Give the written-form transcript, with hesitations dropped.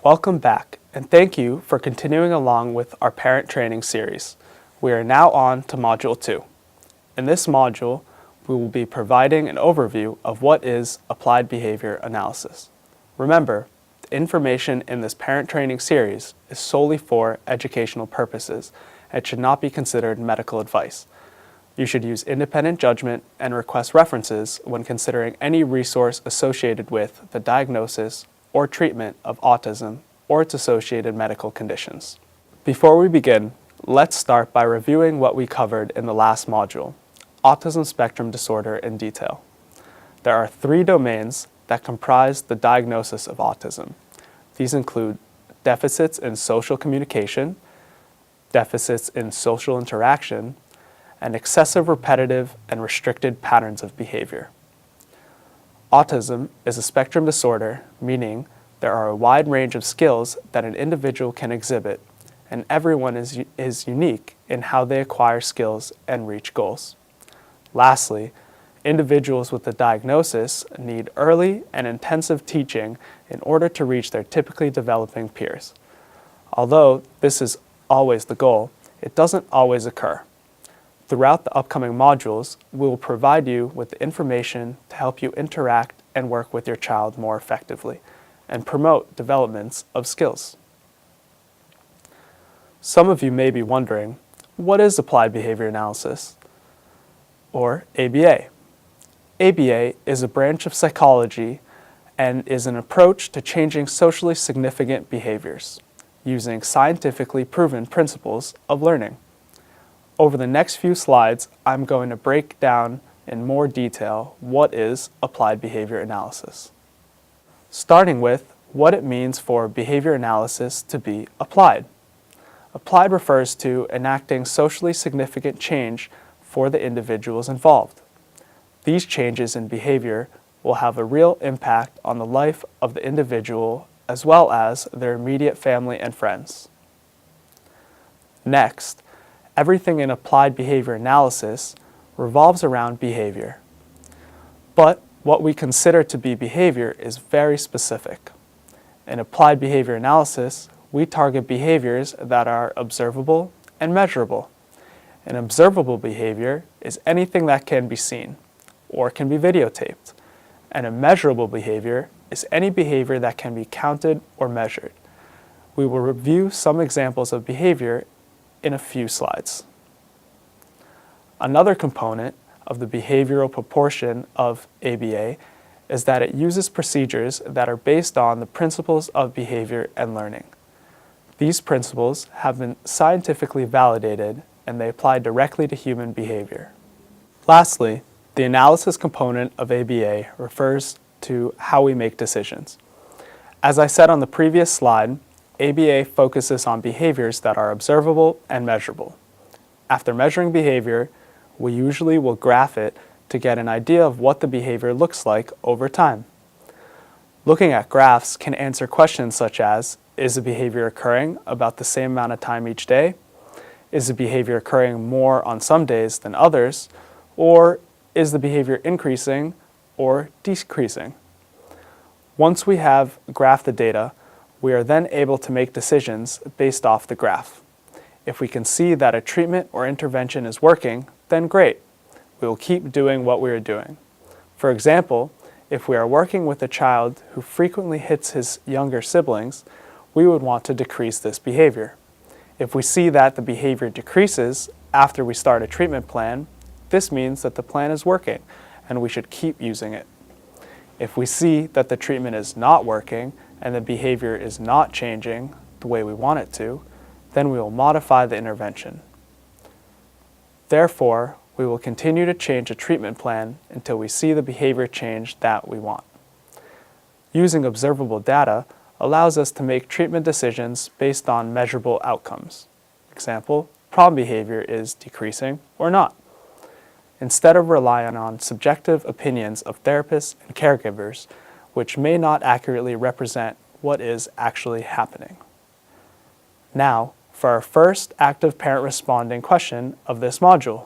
Welcome back, and thank you for continuing along with our parent training series. We are now on to Module 2. In this module, we will be providing an overview of what is applied behavior analysis. Remember, the information in this parent training series is solely for educational purposes and should not be considered medical advice. You should use independent judgment and request references when considering any resource associated with the diagnosis or treatment of autism or its associated medical conditions. Before we begin, let's start by reviewing what we covered in the last module, autism spectrum disorder in detail. There are 3 domains that comprise the diagnosis of autism. These include deficits in social communication, deficits in social interaction, and excessive repetitive and restricted patterns of behavior. Autism is a spectrum disorder, meaning there are a wide range of skills that an individual can exhibit, and everyone is unique in how they acquire skills and reach goals. Lastly, individuals with the diagnosis need early and intensive teaching in order to reach their typically developing peers. Although this is always the goal, it doesn't always occur. Throughout the upcoming modules, we will provide you with the information to help you interact and work with your child more effectively and promote developments of skills. Some of you may be wondering, what is applied behavior analysis, or ABA? ABA is a branch of psychology and is an approach to changing socially significant behaviors using scientifically proven principles of learning. Over the next few slides, I'm going to break down in more detail what is applied behavior analysis. Starting with what it means for behavior analysis to be applied. Applied refers to enacting socially significant change for the individuals involved. These changes in behavior will have a real impact on the life of the individual as well as their immediate family and friends. Next, everything in applied behavior analysis revolves around behavior. But what we consider to be behavior is very specific. In applied behavior analysis, we target behaviors that are observable and measurable. An observable behavior is anything that can be seen or can be videotaped. And a measurable behavior is any behavior that can be counted or measured. We will review some examples of behavior in a few slides. Another component of the behavioral proportion of ABA is that it uses procedures that are based on the principles of behavior and learning. These principles have been scientifically validated and they apply directly to human behavior. Lastly, the analysis component of ABA refers to how we make decisions. As I said on the previous slide, ABA focuses on behaviors that are observable and measurable. After measuring behavior, we usually will graph it to get an idea of what the behavior looks like over time. Looking at graphs can answer questions such as, is the behavior occurring about the same amount of time each day? Is the behavior occurring more on some days than others? Or is the behavior increasing or decreasing? Once we have graphed the data, we are then able to make decisions based off the graph. If we can see that a treatment or intervention is working, then great. We will keep doing what we are doing. For example, if we are working with a child who frequently hits his younger siblings, we would want to decrease this behavior. If we see that the behavior decreases after we start a treatment plan, this means that the plan is working and we should keep using it. If we see that the treatment is not working and the behavior is not changing the way we want it to, then we will modify the intervention. Therefore, we will continue to change a treatment plan until we see the behavior change that we want. Using observable data allows us to make treatment decisions based on measurable outcomes. Example, problem behavior is decreasing or not. Instead of relying on subjective opinions of therapists and caregivers, which may not accurately represent what is actually happening. Now, for our first active parent responding question of this module.